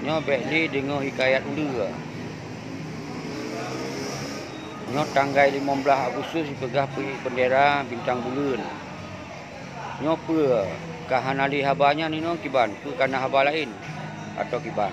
Nyo bekli dengar hikayat ulu. Nyo tanggal 15 Agustus pegah pergi bendera bintang bulan. Nyo pe kahanali habanya ni no kiban, pe kana haba lain atau kiban.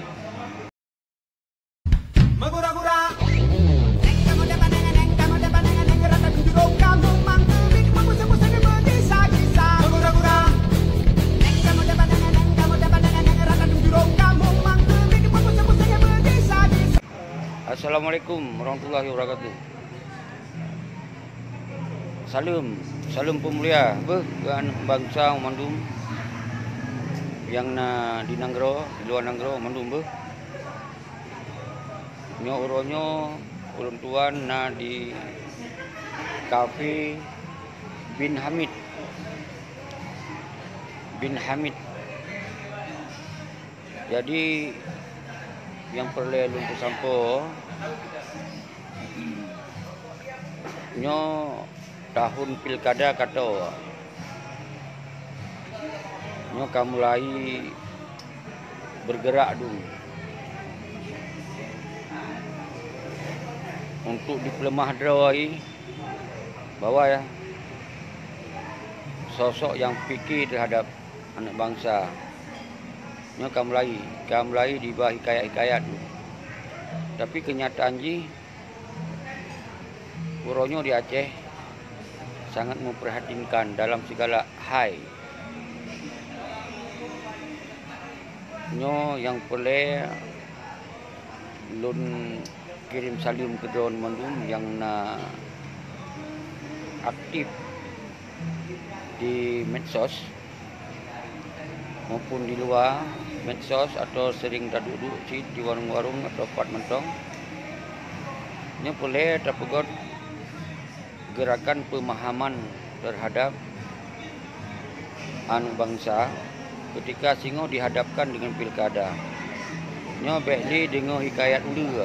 Assalamualaikum warahmatullahi wabarakatuh. Salam pemulia bangsa Mandum yang di Nanggro, di luar Nanggro Mandum nyo uronyo ulun tuan di kafe bin Hamid. Jadi yang perlu lumpuh sampo nyo tahun pilkada kata nyo mulai bergerak dulu untuk dipelemah drawai bahwa ya sosok yang fikir terhadap anak bangsa nyo mulai di bawah hikayat dulu. Tapi kenyataan uronyo di Aceh sangat memperhatikan dalam segala hal. Nyo yang boleh lun kirim salim ke Don Mandum yang aktif di medsos maupun di luar medsos atau sering duduk di warung-warung atau tempat mentong. Ini boleh terpegot gerakan pemahaman terhadap anak bangsa ketika singo dihadapkan dengan pilkada. Nyo bekli dengar hikayat ulu.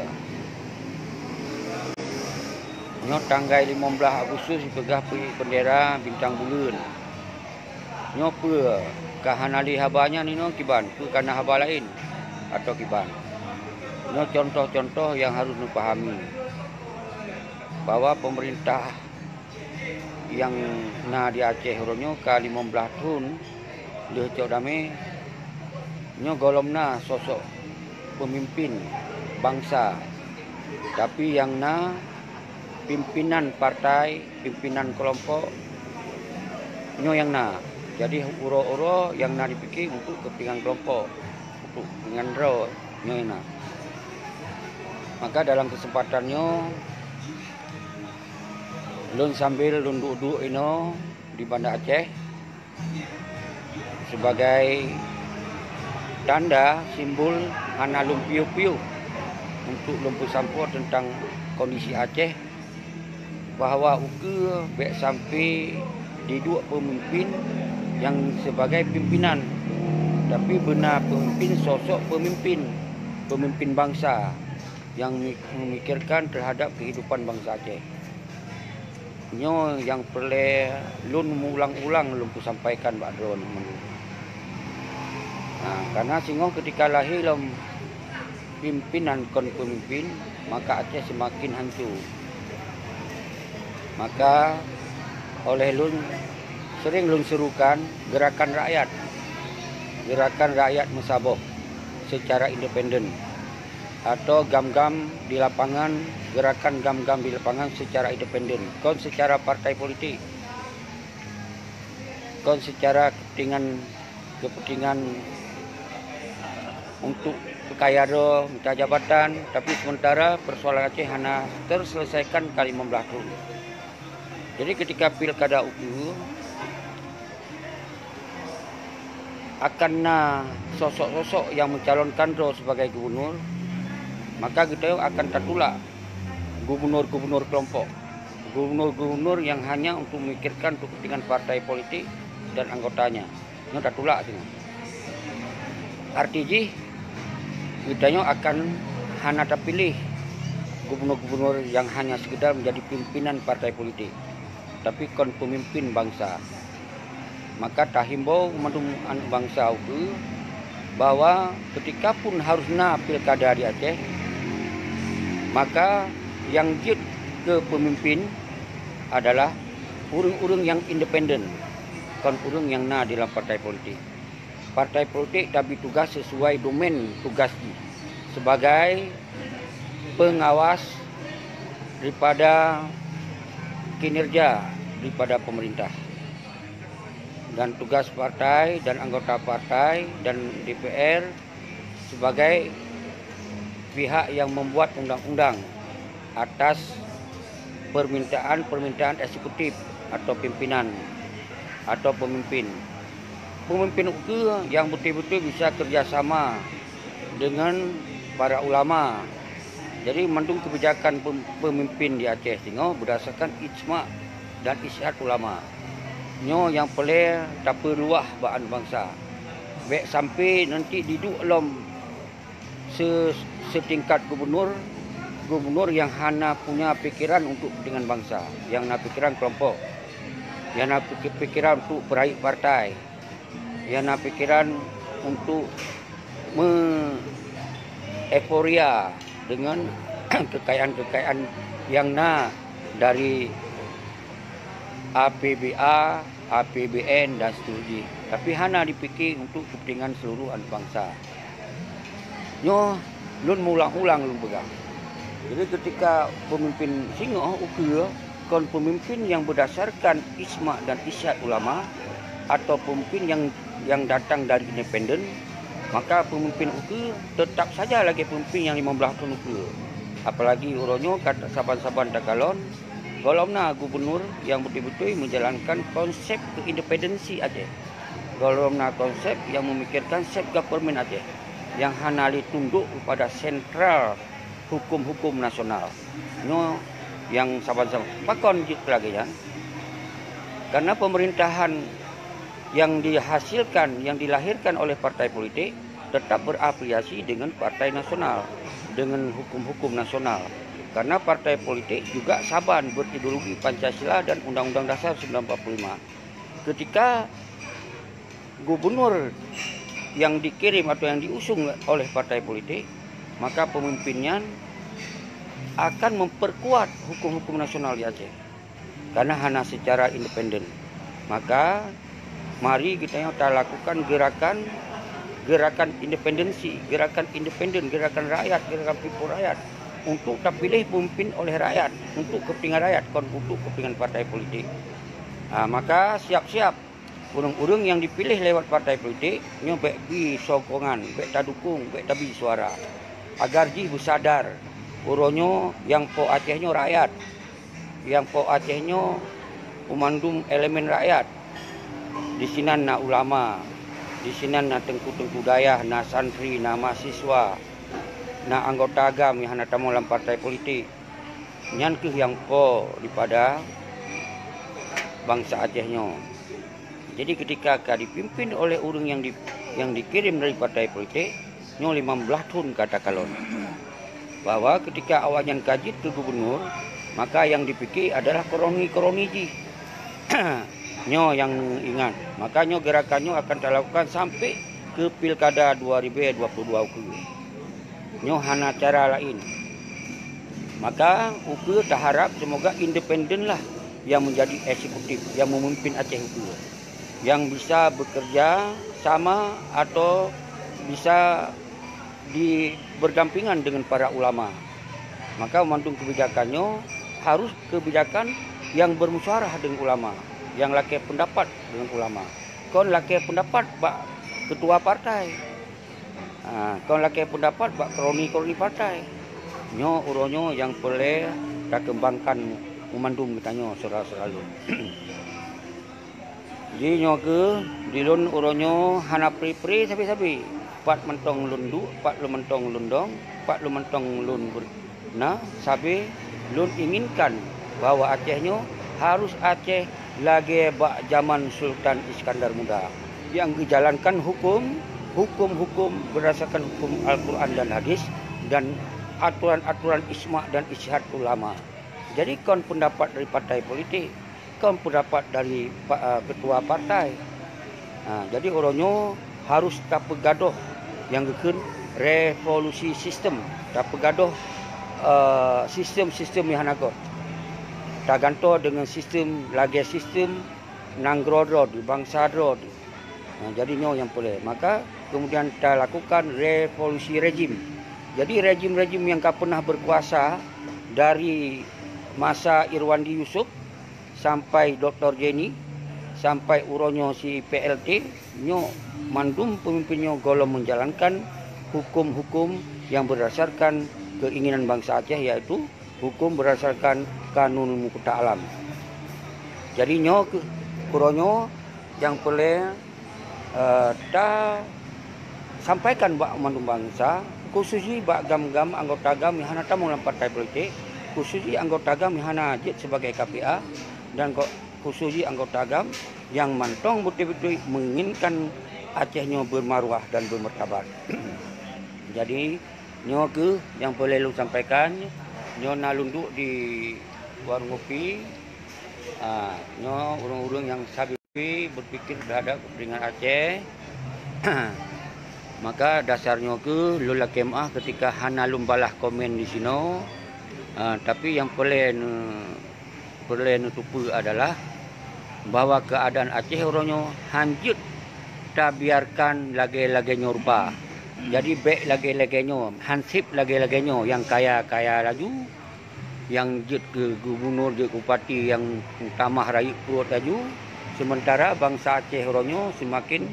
Nyo tanggal 15 Agustus pegah pergi bendera bintang bulan. Nyo pe kahanali habanya ni no kiban, pe kana haba lain atau kiban. Nyo contoh-contoh yang harus dipahami bahwa pemerintah yang di Aceh uronyo ka 15 tahun leh cok dame nyo golomna sosok pemimpin bangsa, tapi yang pimpinan partai, pimpinan kelompok nyo yang jadi uro-uro yang dipikir untuk kepentingan kelompok, untuk kepentingan nyo yang Maka dalam kesempatannya lun sambil lun duduk di Banda Aceh sebagai tanda simbol hana lumpiu-piu untuk lumpuh sampo tentang kondisi Aceh, bahwa uke bek sampai di dua pemimpin yang sebagai pimpinan, tapi benar pemimpin sosok pemimpin bangsa yang memikirkan terhadap kehidupan bangsa Aceh. Nyo yang perlu lun ulang-ulang lumpuh sampaikan Pak Dron. Karena singong ketika lahir dalam pimpinan kon pemimpin, maka Aceh semakin hancur. Maka oleh lun sering lun serukan gerakan rakyat musabah secara independen, atau gam-gam di lapangan, gerakan gam-gam di lapangan secara independen, kon secara partai politik, kon secara kepentingan untuk kekayaan minta jabatan, tapi sementara persoalan Aceh hanya terselesaikan kali 15 tahun. Jadi ketika pilkada itu akan sosok-sosok yang mencalonkan sebagai gubernur, maka kita akan tertulak gubernur-gubernur kelompok, gubernur-gubernur yang hanya untuk memikirkan untuk kepentingan partai politik dan anggotanya. Ini tertulak sini. Artinya kita akan hanya terpilih gubernur-gubernur yang hanya sekedar menjadi pimpinan partai politik, tapi kon pemimpin bangsa. Maka tahimbau anak bangsa itu bahwa ketika pun harus pilkada di Aceh, maka yang jid ke pemimpin adalah urang-urang yang independen, bukan urang yang dalam partai politik. Partai politik tapi tugas sesuai domain tugas sebagai pengawas daripada kinerja daripada pemerintah. Dan tugas partai dan anggota partai dan DPR sebagai pihak yang membuat undang-undang atas permintaan eksekutif atau pimpinan atau pemimpin. Pemimpin itu yang betul-betul bisa kerjasama dengan para ulama. Jadi mendung kebijakan pemimpin di Aceh tengok berdasarkan ijma' dan isyad ulama. Nyo yang boleh tak peluah baan bangsa. Baik sampai nanti duduk dalam setingkat gubernur yang hanya punya pikiran untuk kepentingan bangsa, yang nak pikiran kelompok, yang nak pikiran untuk peraih partai, yang nak pikiran untuk euforia dengan kekayaan-kekayaan yang dari APBA, APBN dan seterusnya. Tapi hanya dipikir untuk kepentingan seluruh anak bangsa. Nyo lun ulang-ulang lun pegang. Jadi ketika pemimpin singoh ukur kon pemimpin yang berdasarkan ijma' dan isyad ulama atau pemimpin yang datang dari independen, maka pemimpin ukur tetap saja lagi pemimpin yang 15 tahun ukur. Apalagi uronyo kata saban-saban takalon golomna gubernur yang betul-betul menjalankan konsep keindependensi Aceh. Golomna konsep yang memikirkan self government Aceh yang hanya ditunduk kepada sentral hukum-hukum nasional. No yang saban-saban pakon gitu lagi kan. Karena pemerintahan yang dihasilkan, yang dilahirkan oleh partai politik tetap berafiliasi dengan partai nasional, dengan hukum-hukum nasional. Karena partai politik juga saban berideologi Pancasila dan Undang-Undang Dasar 1945. Ketika gubernur yang dikirim atau yang diusung oleh partai politik, maka pemimpinnya akan memperkuat hukum-hukum nasional di Aceh. Karena hanya secara independen. Maka mari kita lakukan gerakan independensi, gerakan independen, gerakan rakyat, gerakan people rakyat. Untuk terpilih pemimpin oleh rakyat, untuk kepentingan rakyat, bukan untuk kepentingan partai politik. Maka siap-siap urang-urang yang dipilih lewat partai politik, nyo baik bi sokongan, baik tak dukung, baik tak bi suara. Agar ji bersadar, uronyo yang po Acehnya rakyat, yang po Acehnya umandum elemen rakyat. Di sini na ulama, di sini na tengku-tengku dayah, na santri, na mahasiswa, na anggota agam yang hendak tamu dalam partai politik. Nyan ke yang po daripada bangsa Acehnya. Jadi ketika dipimpin oleh orang yang dikirim dari partai politik, nyo 15 tahun kata kalon. Bahwa ketika awalnya kajit ke gubernur, maka yang dipikir adalah koroni ji. Nyo yang ingat. Makanya gerakannya akan dilakukan sampai ke pilkada 2022 ke. Nyo hana cara lain. Maka ukur terharap semoga independen lah yang menjadi eksekutif, yang memimpin Aceh ukur. Yang bisa bekerja sama atau bisa berdampingan dengan para ulama. Maka mantung kebijakannya harus kebijakan yang bermusyawarah dengan ulama, yang laki pendapat dengan ulama. Kon laki pendapat pak ketua partai. Kon laki pendapat pak kroni partai. Nyo uronyo yang boleh tak kembangkan memandum kitanya selalu. Jadi nyo ke dilun uronyo hana pri sabi-sabi. Pat mentong lundu, pat lu mentong lundong, pat lu mentong lun. Sabi lun inginkan bahwa Acehnya harus Aceh lagi bak zaman Sultan Iskandar Muda yang dijalankan hukum berdasarkan hukum Al-Quran dan hadis dan aturan-aturan ijma' dan isyad ulama. Jadi kon pendapat dari partai politik, kon pendapat dari ketua partai. Jadi orangnya harus tak bergaduh yang gekun revolusi sistem tak pegaduh sistem yang hanagot tak ganto dengan sistem lagi sistem nanggrodro di bangsa drod. Jadinya yang boleh maka kemudian kita lakukan revolusi rejim. Jadi rejim-rejim yang pernah berkuasa dari masa Irwandi Yusuf sampai Dr. Jenny sampai uronyo si PLT nyo mandum pemimpinnya golong menjalankan hukum-hukum yang berdasarkan keinginan bangsa Aceh, yaitu hukum berdasarkan kanun mukuta alam. Jadi nyo uronyo yang boleh ta sampaikan bak mandum bangsa, khususnya bak gam-gam anggota gam yang hana tamu dalam partai politik, khususnya anggota gam yang hana jet sebagai KPA, dan khususnya anggota gam yang mantong betul-betul menginginkan Acehnya bermaruah dan bermartabat. Jadi nyo ke yang boleh lu sampaikan, nyo nalunduk di warung kopi, nyo urung-urung yang sabi berpikir terhadap kepentingan Aceh. Maka dasarnya ke lula kemah ketika hana lumbalah komen di sini. Tapi yang boleh nutupu adalah bahwa keadaan Aceh orangnya hanjut tak biarkan lagi-lagi nyorba. Jadi baik lagi-laginya, hansip lagi-laginya yang kaya-kaya laju, yang jet ke gubernur, jet bupati yang tamah rakyat perut laju. Sementara bangsa Aceh orangnya semakin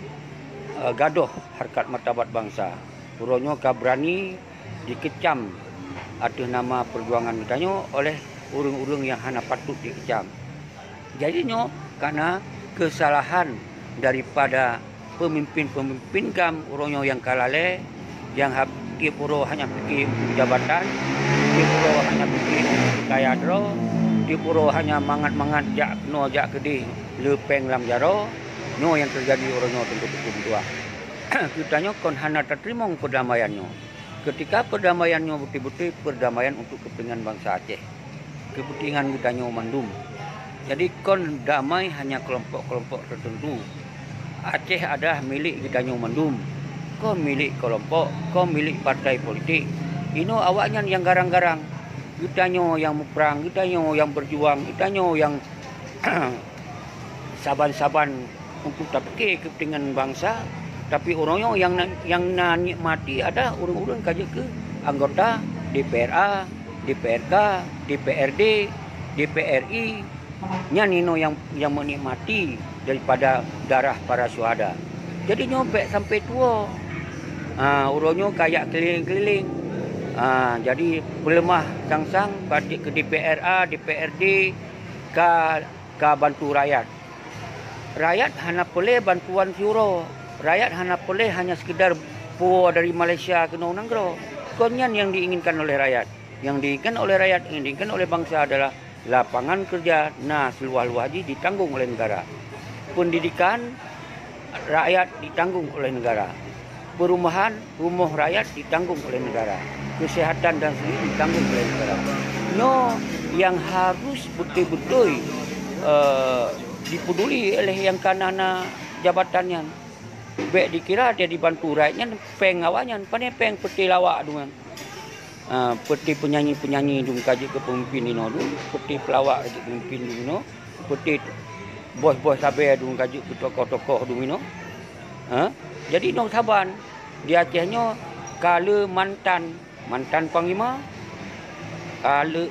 gaduh harkat martabat bangsa. Orangnya berani dikecam atas nama perjuangan katanya oleh urung-urung yang hana patut dikecam. Jadinya karena kesalahan daripada pemimpin-pemimpin gam orangnya yang kalale, yang fikir puro hanya fikir jabatan, fikir puro hanya fikir kaya dro, fikir puro hanya mangat-mangat jak no jak kedih lepeng lam jaro, no yang terjadi orangnya tentu tua. Kitanya kon hana terima perdamaiannya. Ketika perdamaiannya betul-betul perdamaian untuk kepentingan bangsa Aceh, kepentingan kitanya mandum. Jadi kon damai hanya kelompok-kelompok tertentu. Aceh adalah milik kitanya mandum. Kau milik kelompok, kau milik partai politik. Ini awaknya yang garang-garang. Kitanya yang perang, kitanya yang berjuang, kitanya yang saban-saban untuk tapke kepentingan bangsa. Tapi orangnya yang nikmati ada urung-urung kaje ke anggota DPRA, DPRK, DPRD, DPRI. Nino yang menikmati daripada darah para syuhada. Jadi nyobek sampai tua. Urangnya kayak keliling-keliling. Jadi pelemah sang-sang ke DPRA, DPRD, ke bantu rakyat. Rakyat hanya boleh bantuan syuro. Rakyat hanya boleh hanya sekedar puo dari Malaysia ke Nonanggro. Konyan yang diinginkan oleh rakyat. Yang diinginkan oleh rakyat, yang diinginkan oleh bangsa adalah lapangan kerja, seluas-luas haji ditanggung oleh negara. Pendidikan rakyat ditanggung oleh negara. Perumahan, rumah rakyat ditanggung oleh negara. Kesehatan dan sebagainya ditanggung oleh negara. No, yang harus betul-betul dipeduli oleh yang kanana jabatannya. Baik dikira dia dibantu rakyatnya, peng awaknya, peng peti lawak dengan. Peti penyanyi-penyanyi dum kaji ke pemimpin ini dum, peti pelawak kaji pemimpin dum peti bos-bos sabar dum kaji ke tokoh-tokoh dum ini. Jadi dong saban di Acehnya kala mantan panglima, kala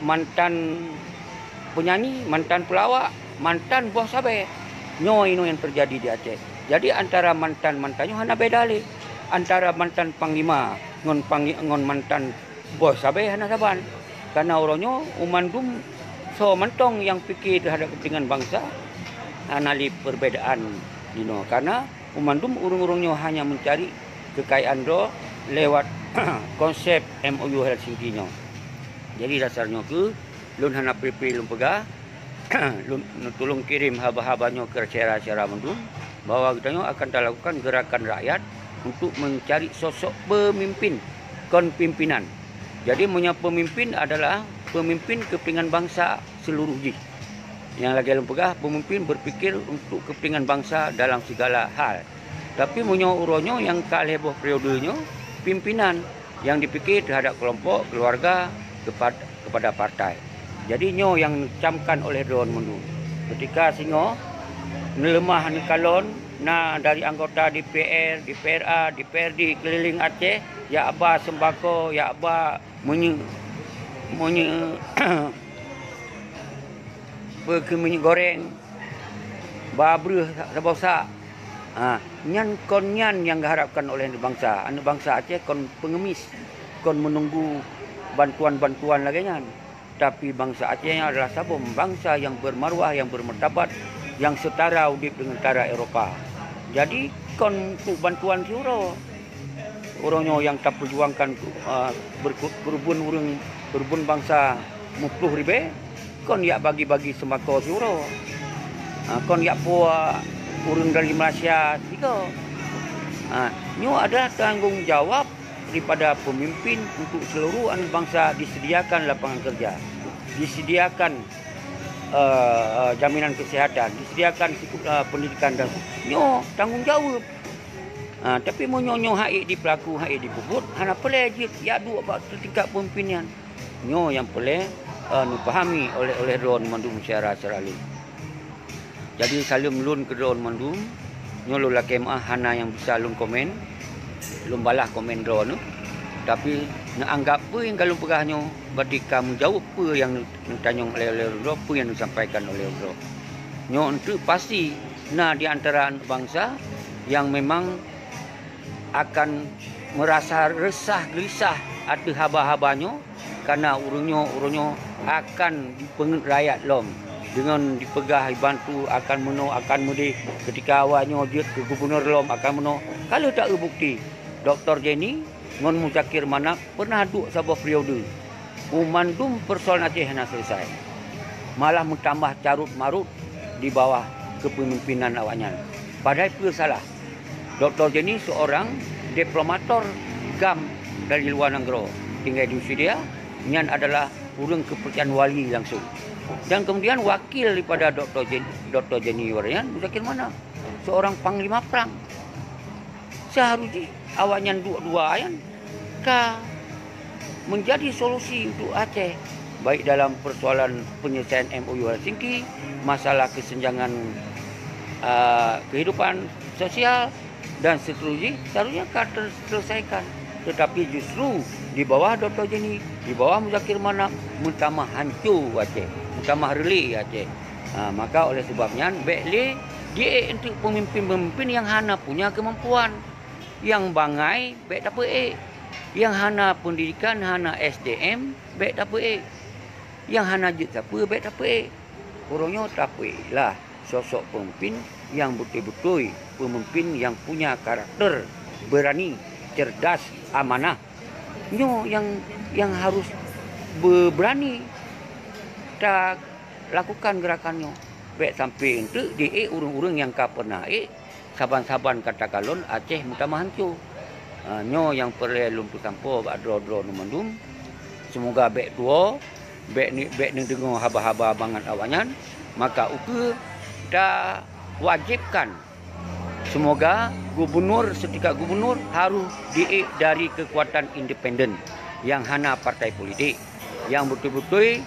mantan penyanyi, mantan pelawak, mantan bos sabar. Nyo ini yang terjadi di Aceh. Jadi antara mantannya hana beda le. Antara mantan panglima ngon mantan bos sabai hana saban. Karena orangnya umandum so mantong yang fikir terhadap kepentingan bangsa anali perbedaan karena umandum urung-urungnya hanya mencari kekayaan do lewat konsep MOU Helsinki-nya. Jadi dasarnya ke lun hana pilih lun pegah lun tolong kirim haba-habanya ke cara-cara mandum bahwa kita akan lakukan gerakan rakyat untuk mencari sosok pemimpin konpimpinan. Jadi punya pemimpin adalah pemimpin kepentingan bangsa seluruh ji. Yang lagi lempegah pemimpin berpikir untuk kepentingan bangsa dalam segala hal. Tapi munyo uronyo yang kalih boh periodenya pimpinan yang dipikir terhadap kelompok, keluarga, kepada partai. Jadi nyo yang dicamkan oleh Dewan Mundu. Ketika singo melemah ni kalon dari anggota DPR, DPRA, DPRD keliling Aceh, ya aba sembako, ya aba menye minyak goreng, babreh sabosa. Nyan yang diharapkan oleh bangsa. Anak bangsa Aceh kon pengemis, kon menunggu bantuan-bantuan lagi nyan. Tapi bangsa Aceh adalah sabum bangsa yang bermaruah, yang bermartabat, yang setara udip dengan tara Eropah. Jadi kon untuk bantuan siuro. Orangnya yang tak perjuangkan berubun bangsa 50 ribu, kon ya bagi-bagi sembako siuro. Kon ya puas urang dari Malaysia tiga. Nyo ada tanggung jawab daripada pemimpin untuk seluruh anak bangsa disediakan lapangan kerja, disediakan jaminan kesihatan, disediakan pendidikan dan nyo tanggung jawab. Tapi mo nyo hai di pelaku, hai di bubut, hana peleh je ya dua tingkat pemimpinan. Nyo yang peleh dipahami oleh Dewan Mundu secara selalu. Jadi salim lun ke Dewan Mundu, nyolo la kemah hana yang bisa lun komen, lun balah komen Dewan tu. Tapi nak anggap apa yang kalau pegahnya, berarti kamu jawab apa yang ditanyong oleh Dewan, apa yang disampaikan oleh Dewan. Nyo itu pasti di antara bangsa yang memang akan merasa resah gelisah ada haba-habanya karena urunyo akan dipengut rakyat lom. Dengan dipegah dibantu akan mudi ketika awalnya dia ke gubernur lom akan kalau tak bukti Dr. Jenny ngon Muzakir Manap pernah duduk sebuah periode umandum persoalan Aceh hanya selesai, malah mentambah carut marut di bawah kepemimpinan awaknya. Padahal itu salah. Dr. Jenny seorang diplomator GAM dari luar negara, tinggal di Australia, nyan adalah urang kepercayaan wali langsung. Dan kemudian wakil daripada Dr. Jenny Warian, Muzakir Manap, seorang panglima perang. Seharusnya awaknya dua-dua ayan menjadi solusi untuk Aceh, baik dalam persoalan penyelesaian MOU Helsinki, masalah kesenjangan kehidupan sosial dan seterusnya seharusnya akan terselesaikan. Tetapi justru di bawah Dr. Jenny, di bawah Muzakir Manap, mutamah hancur Aceh, mutamah relih Aceh. Maka oleh sebabnya, baiklah dia untuk pemimpin-pemimpin yang hana punya kemampuan, yang bangai, baik tak apa yang hana pendidikan, hana SDM, baik tak apa yang hana jet siapa, baik tak apa orangnya tak apa lah. Sosok pemimpin yang betul-betul pemimpin yang punya karakter, berani, cerdas, amanah. Nyo yang harus berani tak lakukan gerakannya. Baik sampai untuk dia urang-urang yang ka pernah saban-saban kata kalon Aceh mutamah hancur. Nyo yang perlu lumpuh kampo badro-dro numandum. Semoga baik tua, baik ni dengar haba-haba bangan awanyan, maka uku dah wajibkan semoga gubernur setingkat gubernur harus dari kekuatan independen yang hana partai politik, yang betul-betul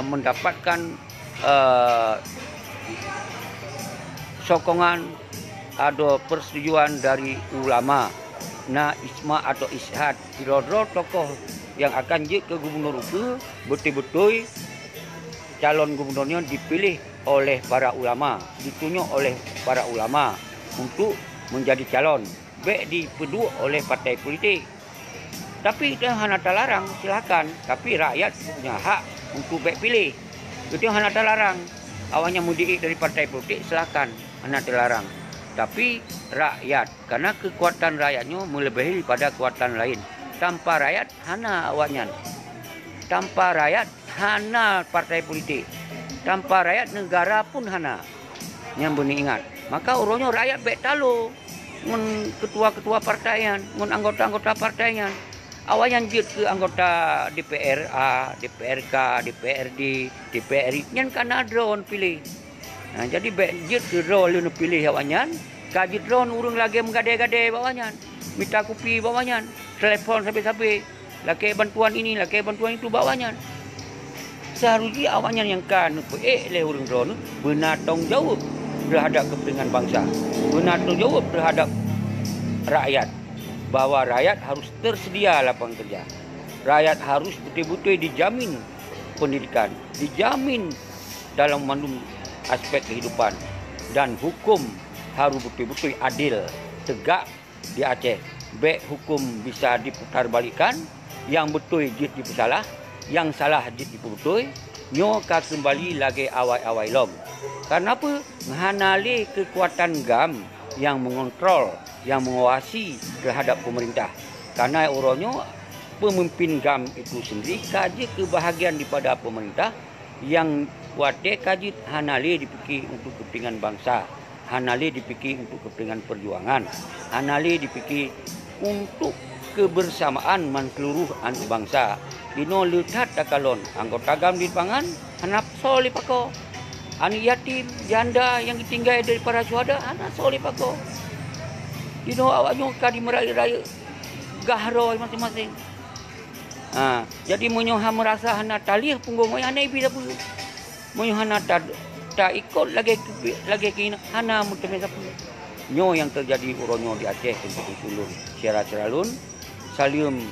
mendapatkan sokongan atau persetujuan dari ulama, isma atau ishad, kira-kira tokoh yang akan je ke gubernur itu betul-betul calon gubernurnya dipilih oleh para ulama, ditunjuk oleh para ulama untuk menjadi calon, baik dipeduk oleh partai politik. Tapi itu hanya terlarang, silakan. Tapi rakyat punya hak untuk baik pilih. Itu hanya terlarang. Awalnya mudik dari partai politik, silakan, hanya terlarang. Tapi rakyat, karena kekuatan rakyatnya melebihi daripada kekuatan lain. Tanpa rakyat, hanya awaknya. Tanpa rakyat, hana partai politik. Tanpa rakyat, negara pun hana. Yang benar ingat. Maka orangnya rakyat baik talu. Ngun ketua-ketua partaian, ngun anggota-anggota partaian. Awalnya jut ke anggota DPRA, DPRK, DPRD, DPRI. Yang kan ada orang pilih. Jadi jit ke draw lu pilih awanyan, kajit draw urung lagi menggadai-gadai bawanyan. Minta kopi bawanyan, telepon sampai-sampai, laki bantuan ini, laki bantuan itu bawanyan. Seharusnya awanyan yang kan le urung draw nu benar tanggung jawab terhadap kepentingan bangsa. Benar tanggung jawab terhadap rakyat. Bahwa rakyat harus tersedia lapangan kerja. Rakyat harus betul-betul dijamin pendidikan, dijamin dalam mandum aspek kehidupan, dan hukum harus betul-betul adil, tegak di Aceh. Baik hukum bisa diputarbalikkan, yang betul jid dipersalah, yang salah jid diputul, nyo ka kembali lagi awai-awai lom. Karena apa? Menghanali kekuatan GAM yang mengontrol, yang mengawasi terhadap pemerintah. Karena orangnya pemimpin GAM itu sendiri kaji kebahagiaan daripada pemerintah yang kuatnya kaji hanali dipikir untuk kepentingan bangsa, hanali dipikir untuk kepentingan perjuangan, hanali dipikir untuk kebersamaan seluruh anak bangsa. Dino lihat takalon anggota GAM di pangan hanap soli pako, anak yatim janda yang ditinggal dari para syuhada anak soli pako. Dino awaknya kadi meraya-raya gahro masing-masing. Jadi menyoha merasa hana talih punggung yang nabi apa? Menyoha tak ikut lagi kena hana mutame apa? Nyo yang terjadi uronyo di Aceh untuk ulun syara-syara lun, salim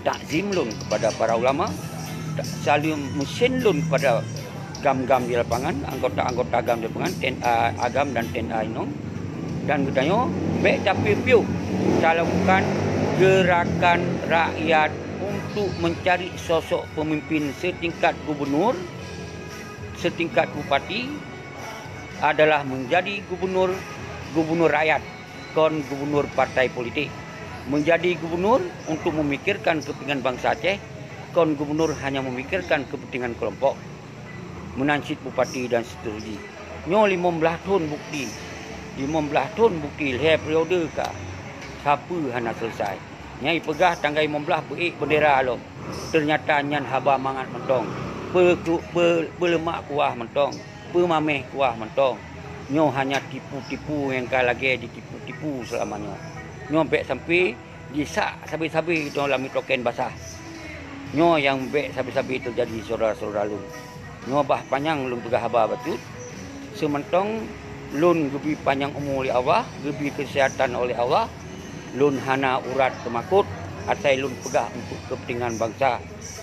takzim lun kepada para ulama, salim mesin lun kepada GAM-GAM di lapangan, anggota-anggota GAM di lapangan, TNA Agam dan TNA Inong, dan katanya baik tapi piu kita lakukan gerakan rakyat untuk mencari sosok pemimpin setingkat gubernur, setingkat bupati, adalah menjadi gubernur rakyat, kon gubernur partai politik. Menjadi gubernur untuk memikirkan kepentingan bangsa Aceh, kon gubernur hanya memikirkan kepentingan kelompok. Menansib bupati dan seterusnya. Nyo 15 tahun bukti. 15 tahun bukti leher periode ka. Siapa hana selesai. Nyai pegah tanggai 15 beik bendera lo. Ternyata nyan haba mangat mentong. Berlemak kuah mentong. Pemameh kuah mentong. Nyo hanya tipu-tipu yang ka lagi ditipu-tipu selamanya. Nyo bek sampai disak sabi-sabi dalam mitoken basah. Nyo yang bek sabi-sabi terjadi saudara-saudara lu. Nyo bah panjang lun pegah haba batut. Sementong lun gebi panjang umur oleh Allah, gebi kesihatan oleh Allah. Lun hana urat temakut, asai lun pegah untuk kepentingan bangsa.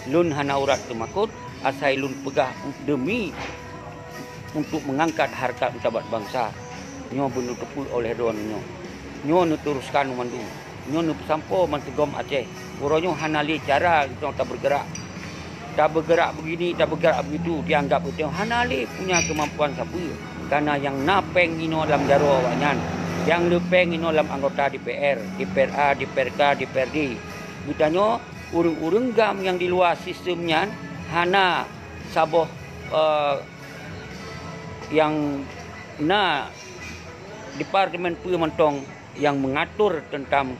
Lun hana urat temakut, asai lun pegah demi untuk mengangkat harkat martabat bangsa. Nyo benar tepul oleh doan nyo. Nyo teruskan mandu. Nyo sampo mantegom Aceh. Uronyo hanali cara kita tak bergerak. Tak bergerak begini, tak bergerak begitu. Dianggap itu hanali punya kemampuan siapa. Karena yang napeng ino dalam jaro awanyan. Yang lepeng ino dalam anggota DPR, DPRA, DPRK, DPRD. Bitanya urung-urung GAM yang di luar sistemnya hana saboh yang Departemen Pementong yang mengatur tentang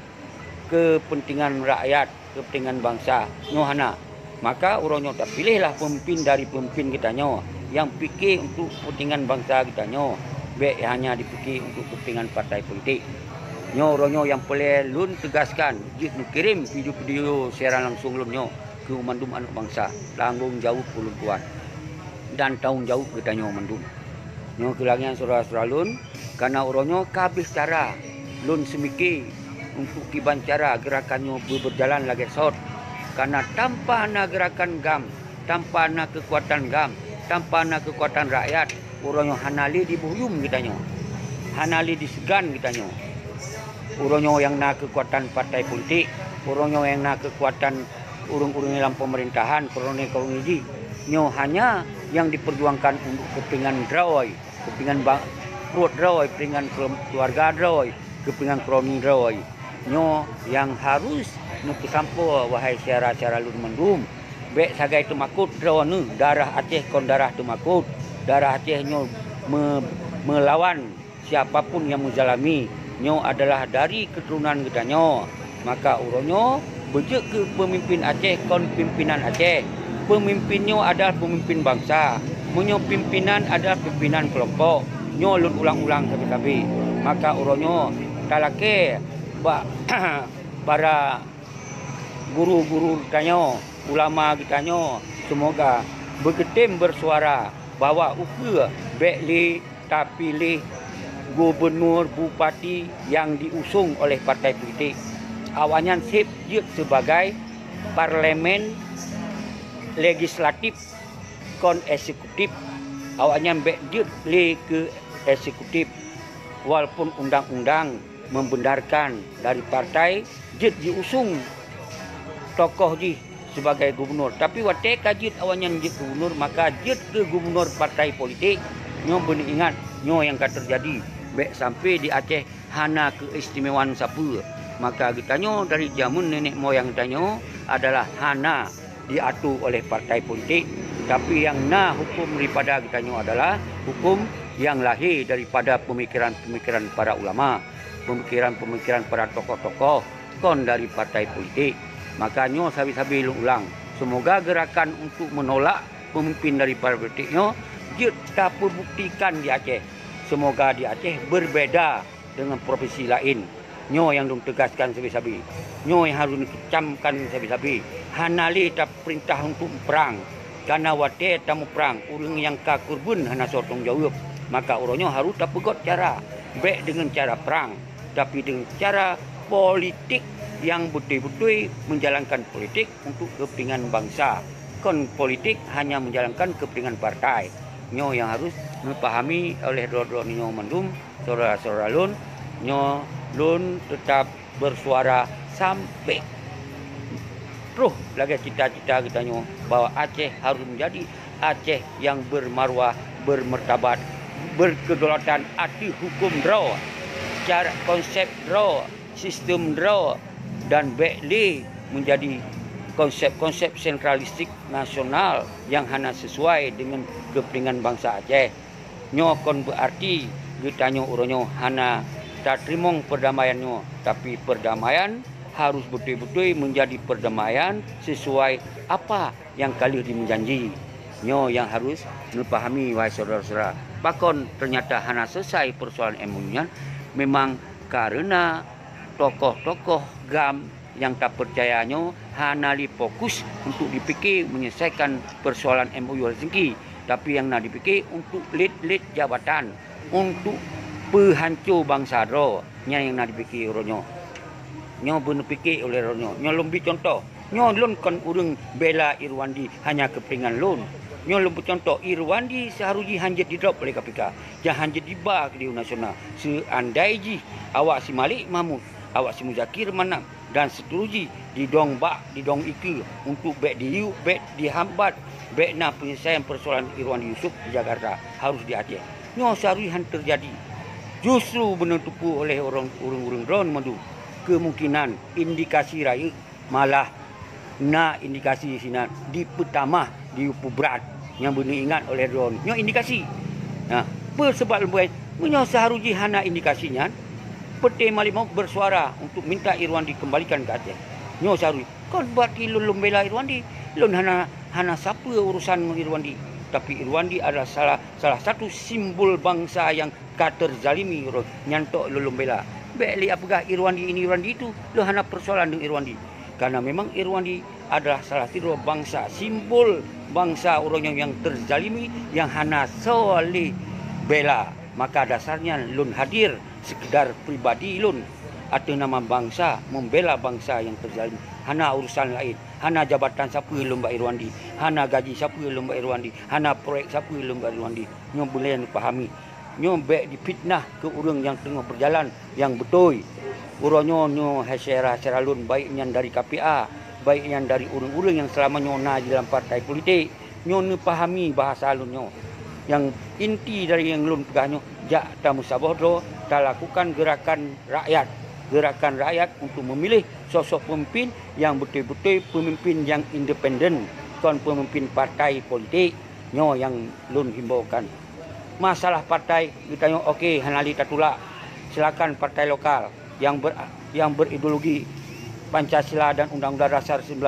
kepentingan rakyat, kepentingan bangsa. Nyohana. Maka urangnya tak pilihlah pemimpin dari pemimpin kita nyo yang fikir untuk kepentingan bangsa kita nyo. Baik hanya dipikir untuk kepentingan partai politik. Nyo orangnya yang boleh lun tegaskan, jik kirim video-video siaran langsung lun nyo ke mandum anak bangsa, tanggung jawab ulun kuat dan tanggung jawab kita nyo mandum. Nyo kelangian saudara-saudara lun, karena orangnya kabis cara lun semiki untuk kiban cara gerakannya berjalan lagi sot. Karena tanpa ana gerakan GAM, tanpa ana kekuatan GAM, tanpa ana kekuatan rakyat, orangnya hanali dibuyum kita nyo, hanali disegan kita nyo. Orangnya yang na kekuatan partai politik, orangnya yang na kekuatan urung-urung dalam pemerintahan, korone-korone ini, nyo hanya yang diperjuangkan untuk kepentingan drawai, kepentingan perut drawai, kepentingan keluarga drawai, kepentingan kroni drawai. Nyo yang harus nuku sampo wahai syara-syara lun mendum. Bek sagai temakut drawane darah Aceh kon darah temakut. Darah Aceh nyo melawan siapapun yang menzalimi. Nyo adalah dari keturunan kita nyo. Maka uronyo bejek ke pemimpin Aceh kon pimpinan Aceh. Pemimpinnya adalah pemimpin bangsa. Munyo pimpinan adalah pimpinan kelompok. Nyo lun ulang-ulang sabi-sabi. Maka uronyo talake para guru-guru kitanyo, ulama kitanyo, semoga bergetim bersuara bahwa uke bekli tapilih gubernur bupati yang diusung oleh partai politik. Awanyan sip jut sebagai parlemen legislatif kon eksekutif. Awaknya jut le ke eksekutif. Walaupun undang-undang membenarkan dari partai jut diusung tokoh ji sebagai gubernur. Tapi wate kajit awaknya jut gubernur, maka jut ke gubernur partai politik. Nyo benih ingat nyo yang akan terjadi. Bek sampai di Aceh hana keistimewaan siapa. Maka kitanyo dari zaman nenek moyang kitanyo adalah hana diatur oleh partai politik. Tapi yang hukum daripada kitanyo adalah hukum yang lahir daripada pemikiran-pemikiran para ulama, pemikiran-pemikiran para tokoh-tokoh kon dari partai politik. Makanya sabi-sabi ulang, semoga gerakan untuk menolak pemimpin dari partai politiknya kita buktikan di Aceh. Semoga di Aceh berbeda dengan provinsi lain. Nyo yang dong tegaskan sabi-sabi. Nyo yang harus dikecamkan sabi-sabi. Hanali tak perintah untuk perang. Karena wate tamu perang, orang yang kakurbun hana sotong jawab. Maka orangnya harus tak pegot cara. Baik dengan cara perang, tapi dengan cara politik yang betul-betul menjalankan politik untuk kepentingan bangsa. Kon politik hanya menjalankan kepentingan partai. Nyo yang harus memahami oleh dua-dua nyo mendum, saudara-saudara lun, nyo lun tetap bersuara sampai terus lagi cita-cita kita nyo bahwa Aceh harus menjadi Aceh yang bermarwah, bermertabat, berkedaulatan, arti hukum draw, cara konsep draw, sistem draw, dan bekli menjadi konsep-konsep sentralistik nasional yang hanya sesuai dengan kepentingan bangsa Aceh. Nyo kon berarti kita nyo uronyo hanya tak terima perdamaiannya, tapi perdamaian harus betul-betul menjadi perdamaian sesuai apa yang kali dimenjanji. Nyo yang harus memahami wahai saudara-saudara. Pakon ternyata hanya selesai persoalan MOU-nya memang karena tokoh-tokoh GAM yang tak percayanya hanya fokus untuk dipikir menyelesaikan persoalan MOU Helsinki, tapi yang nak dipikir untuk lead jabatan, untuk penghancur bangsa ro, yang nak dipikir ronyo. Nyo benar fikir oleh ronyo. Nyo lebih contoh. Nyo lun kan urang bela Irwandi hanya kepentingan lun. Nyo lebih contoh Irwandi seharusnya hanjat di drop oleh KPK. Jangan hanjat di bar ke nasional. Seandai ji awak si Malik Mahmud, awak si Muzakir Manam dan seterusnya didong ike untuk baik dihambat baik na penyelesaian persoalan Irwandi Yusuf di Jakarta harus di Aceh. Nyo seharusnya terjadi. Justru benar tupu oleh orang-orang drone madu. Kemungkinan indikasi raya malah indikasi sini di pertama di berat yang benar ingat oleh drone. Nyo indikasi. Nah, sebab lembuai menyo seharusnya hana indikasinya. Peti Malik mau bersuara untuk minta Irwandi dikembalikan ke Aceh. Nyo seharusnya. Kau berarti lun bela Irwandi. Lun hana siapa urusan Irwandi. Tapi Irwandi adalah salah satu simbol bangsa yang terzalimi nyantok lun bela. Baiklah apakah Irwandi ini Irwandi itu? Lo hanya persoalan dengan Irwandi. Karena memang Irwandi adalah salah satu bangsa, simbol bangsa orang yang terzalimi, yang hanya soleh bela. Maka dasarnya lun hadir sekedar pribadi lun atau nama bangsa, membela bangsa yang terzalimi. Hana urusan lain, hana jabatan siapa lomba Irwandi, hana gaji siapa lomba Irwandi, hana proyek siapa lomba Irwandi. Nyo boleh dipahami. Nyo baik dipitnah ke orang yang tengah berjalan yang betul. Uronyo nyo hasyara lun baik yang dari KPA, baik yang dari orang-orang yang selama nyona di dalam partai politik. Nyo pahami bahasa lun nyo. Yang inti dari yang lun pegahnya jak tamu sabodro tak lakukan gerakan rakyat untuk memilih sosok pemimpin yang betul-betul pemimpin yang independen, bukan pemimpin partai politik. Nyo yang lun himbaukan. Masalah partai kita okey hanali tatula. Silakan partai lokal yang berideologi Pancasila dan Undang-Undang Dasar 19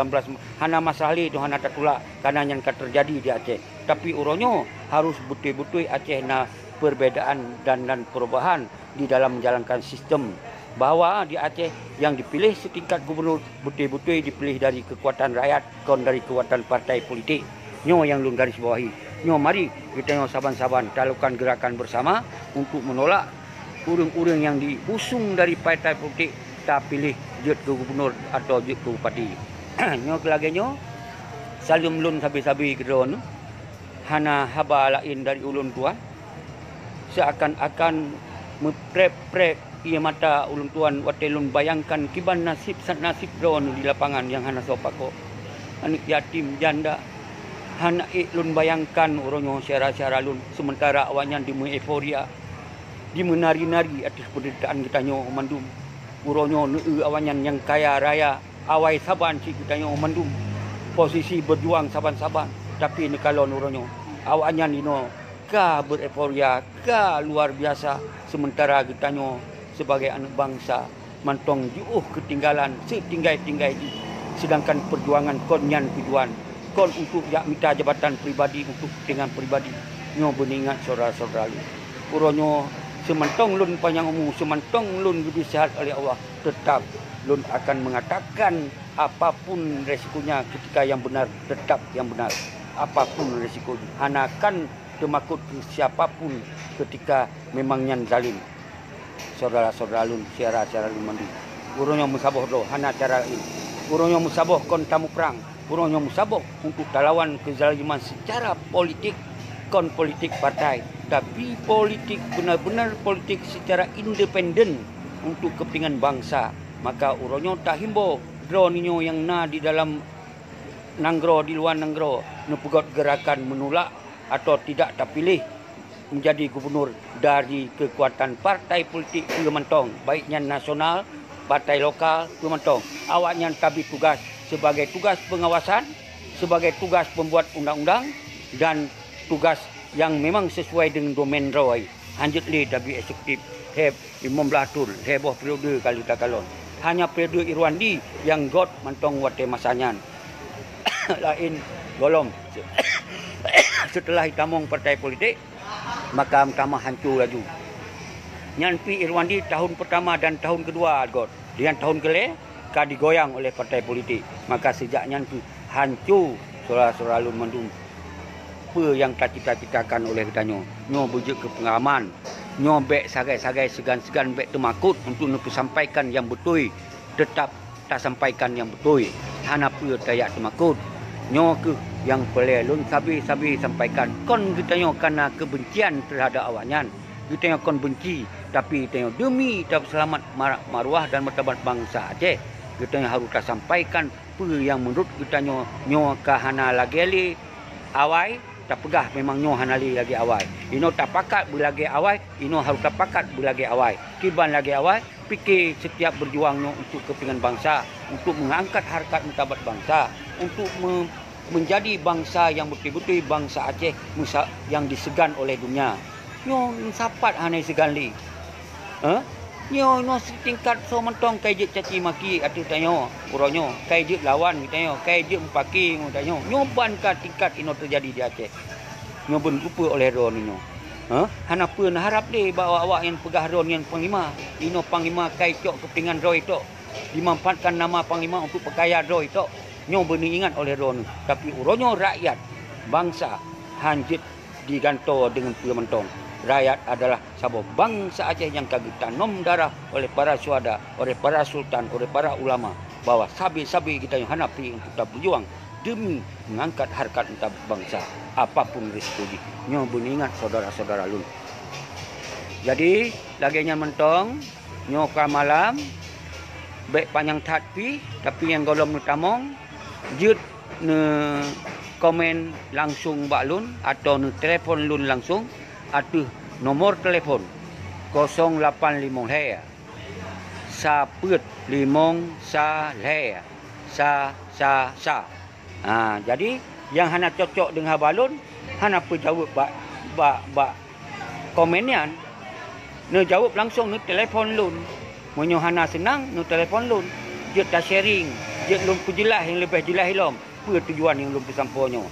hana masalah itu hana tatula karena yang terjadi di Aceh. tapi uronyo harus betul-betul Aceh na perbedaan dan perubahan di dalam menjalankan sistem. Bahawa di Aceh yang dipilih setingkat gubernur betul-betul dipilih dari kekuatan rakyat, bukan dari kekuatan partai politik. Nyo yang lun garis bawahi. Nyo mari kita nyo saban-saban lakukan gerakan bersama untuk menolak urang-urang yang diusung dari partai politik tak pilih jet ke gubernur atau jet ke bupati. Nyo kelaganya salum lun sabi-sabi kedon hana haba lain dari ulun tuan seakan-akan meprep-prep ia mata ulun tuan watelun bayangkan kiban nasib drone di lapangan yang hana sopako anak yatim janda hana lun bayangkan uronyo syara-syara lun sementara awaknya di euforia di menari-nari atas penderitaan kita nyo mandum uronyo awaknya yang kaya raya awai saban si kita nyo mandum posisi berjuang saban-saban tapi nekalon uronyo awaknya nino ka bereforia ka luar biasa sementara kita nyo sebagai anak bangsa mantong jauh ketinggalan setinggai-tinggai sedangkan perjuangan konyan tujuan kon untuk minta jabatan pribadi untuk kepentingan pribadi nyo beningat saudara-saudara lu uronyo semantong lun panjang umur semantong lun diberi sihat oleh Allah tetap lun akan mengatakan apapun resikonya ketika yang benar tetap yang benar apapun resikonya hanakan temakut siapapun ketika memangnya zalim saudara-saudara lun syara-syara lun mandi uronyo musaboh do hana cara ini uronyo musaboh kon tamu perang uronyo musaboh untuk lawan kezaliman secara politik kon politik partai tapi politik benar-benar politik secara independen untuk kepentingan bangsa maka uronyo tak himbo drone yang na di dalam nanggro di luar nanggro nepugot gerakan menolak atau tidak terpilih menjadi gubernur dari kekuatan partai politik Kementong baiknya nasional, partai lokal Kementong awaknya tabi tugas sebagai tugas pengawasan, sebagai tugas pembuat undang-undang dan tugas yang memang sesuai dengan domain rawai hanjut li tabi eksekutif heb 15 tur heboh periode kali takalon hanya periode Irwandi yang got mantong wate masanya lain golong setelah hitamong partai politik maka pertama hancur laju. Nyampi Irwandi tahun pertama dan tahun kedua got. Dengan tahun kele ka digoyang oleh partai politik. Maka sejak nyampi hancur saudara-saudara lun mandum. Apa yang cita-citakan oleh kita nyo bujuk ke pengalaman. Nyo bek sagai-sagai segan-segan bek temakut untuk nak sampaikan yang betul. Tetap tak sampaikan yang betul. Hana apa dayak temakut. Nyo ke yang pelelun sabi-sabi sampaikan kon kita nyo karena kebencian terhadap awaknya kita nyo kon benci tapi kita nyo demi tak selamat maruah dan martabat bangsa Aceh kita nyo harus sampaikan apa yang menurut kita nyo kahana lagi awai tak pegah memang nyo hanali lagi awai ino tak pakat belagi awai ino harus tak pakat belagi awai kiban lagi awai fikir setiap berjuang nyo untuk kepentingan bangsa untuk mengangkat harkat martabat bangsa untuk menjadi bangsa yang betul-betul bangsa Aceh yang disegan oleh dunia. Nyo sapat hanai segan li. Nyo setingkat so mentong kai je caci maki atu tanyo uronyo kai je lawan tanyo kai je empaki tanyo nyo ban ka tingkat ino terjadi di Aceh. Nyo ben lupa oleh ron nyo. Hana pun harap deh bawa awak yang pegah ron yang panglima. Ino panglima kai cok kepingan roy tok. Dimanfaatkan nama panglima untuk pekaya roy tok. Nyo benih ingat oleh ron tapi uronyo rakyat bangsa hanjit diganto dengan Kementong rakyat adalah sabab bangsa Aceh yang kagak tanam darah oleh para syuhada oleh para sultan oleh para ulama bahwa sabi-sabi kita yang hanapi untuk tak berjuang demi mengangkat harkat untuk bangsa apapun risikonya nyo benih ingat saudara-saudara lun jadi laginya mentong nyo ka malam baik panjang tatpi tapi yang golong utamong jut ne komen langsung bak lun atau ne telefon lun langsung atau nomor telefon 085 he saput limong sa le sa jadi yang hana cocok dengan balun hana pu jawab bak komenian ne jawab langsung ne telefon lun monyo hana senang ne telefon lun jut ta sharing je lum pujelah yang lebih jelas ilom apa tujuan yang lum samponyo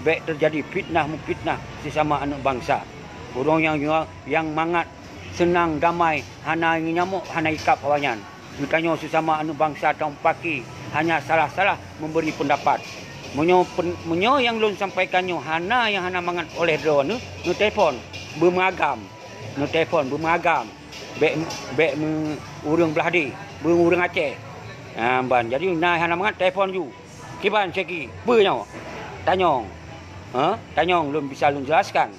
baik terjadi fitnah mufitnah sesama anak bangsa. Orang yang mangat senang damai, hana ingin nyamuk, hana ikap awanyan. Ditanya sesama anak bangsa tahun paki hanya salah-salah memberi pendapat. Menyo yang lun sampaikannya hana yang hana mangat oleh drone nu telefon bermagam. Nu telefon bermagam. Bek urang belah di, urang Aceh. Ban jadi nah hana mangat telefon ju. Kiban seki, beunyo. Tanyong. Tanyong lun bisa lun jelaskan.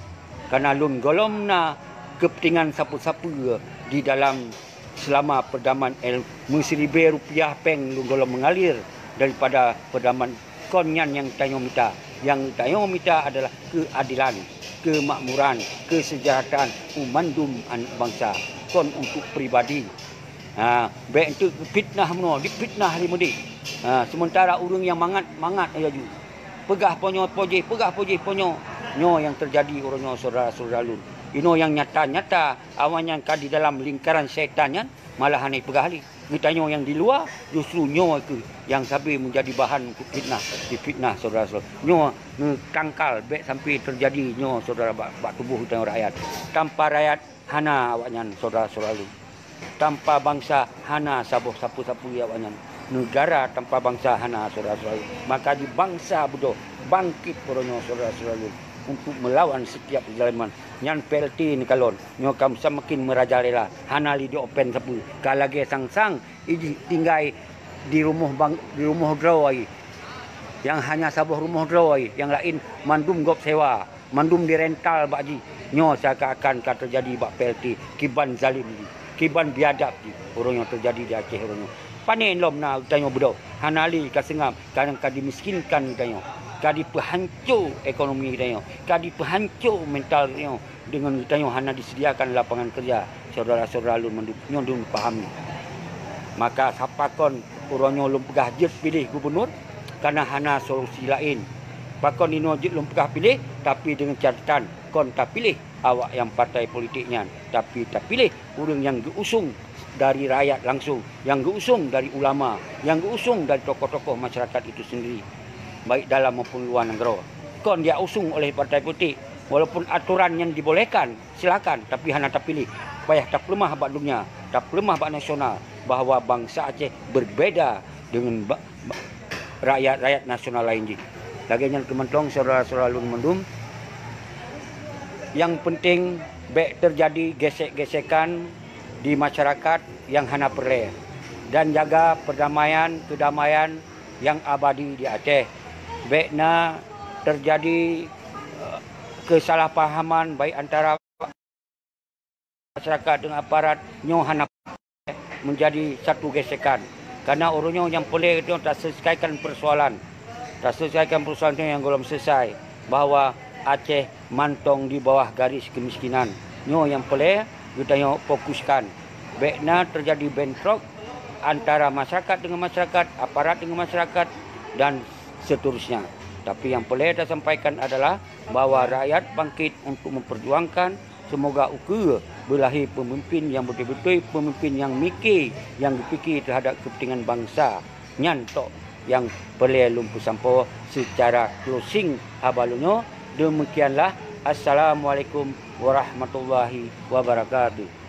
Karena lun golomna kepentingan sapu-sapu di dalam selama perdaman Rp1000 peng lun golom mengalir daripada perdaman konyan yang tanyong minta. Yang tanyong minta adalah keadilan, kemakmuran, kesejahteraan umandum anak bangsa. Kon untuk pribadi. Baik itu fitnah meno, difitnah limudi. Sementara orang yang mangat aja ju. Pegah ponyo ponyo. Nyo yang terjadi orangnya saudara-saudara lun. Ino yang nyata-nyata awan yang di dalam lingkaran syaitannya malah hanai pegah li. Nyo yang di luar justru nyo itu yang sampai menjadi bahan difitnah saudara-saudara. Nyo kangkal baik sampai terjadi nyo saudara bak tubuh tengok rakyat. Tanpa rakyat hana awaknya saudara-saudara lun. Tanpa bangsa hana sapu-sapu awaknya. Negara tanpa bangsa hana saudara-saudara. Maka di bangsa bodoh bangkit orangnya saudara-saudara lun untuk melawan setiap kezaliman. Nyan PLT ni kalon nyo kam semakin merajalela hanali di open sapu kalage sang-sang tinggal di rumah drawai yang hanya sabuh rumah drawai yang lain mandum gop sewa mandum dirental bakji nyo seakan-akan terjadi bak PLT kiban zalim kiban biadab orang yang terjadi di Aceh orang panen lom na utanyo bedo hanali kasengam kadang dimiskinkan utanyo kadi pehancur ekonomi kita, kadi pehancur mental kita dengan kita hanya disediakan lapangan kerja. Saudara-saudara lun mendung pahami. Maka sapakon orangnya lum pegah jet pilih gubernur karena hanya solusi lain. Pakon ino jet lum pegah pilih tapi dengan catatan kon tak pilih awak yang partai politiknya, tapi tak pilih orang yang diusung dari rakyat langsung, yang diusung dari ulama, yang diusung dari tokoh-tokoh masyarakat itu sendiri. Baik dalam maupun luar negara. Kon dia usung oleh partai politik. Walaupun aturan yang dibolehkan, silakan. Tapi hanya tak pilih. Payah tak lemah bak dunia, tak lemah bak nasional. Bahawa bangsa Aceh berbeza dengan rakyat-rakyat nasional lain. Lagi yang kementong saudara-saudara lun mendum. Yang penting baik terjadi gesek-gesekan di masyarakat yang hana perle. Dan jaga kedamaian yang abadi di Aceh. Baiknya terjadi kesalahpahaman baik antara masyarakat dengan aparat nyo hana menjadi satu gesekan karena orangnya yang boleh itu tak selesaikan persoalan itu yang belum selesai bahawa Aceh mantong di bawah garis kemiskinan nyo yang boleh kita fokuskan baiknya terjadi bentrok antara masyarakat dengan masyarakat, aparat dengan masyarakat dan seterusnya. Tapi yang boleh saya sampaikan adalah bahawa rakyat bangkit untuk memperjuangkan semoga ukur belahi pemimpin yang betul-betul pemimpin yang mikir, yang dipikir terhadap kepentingan bangsa. Nyantok yang boleh lumpuh sampo secara closing habalunyo. Demikianlah. Assalamualaikum warahmatullahi wabarakatuh.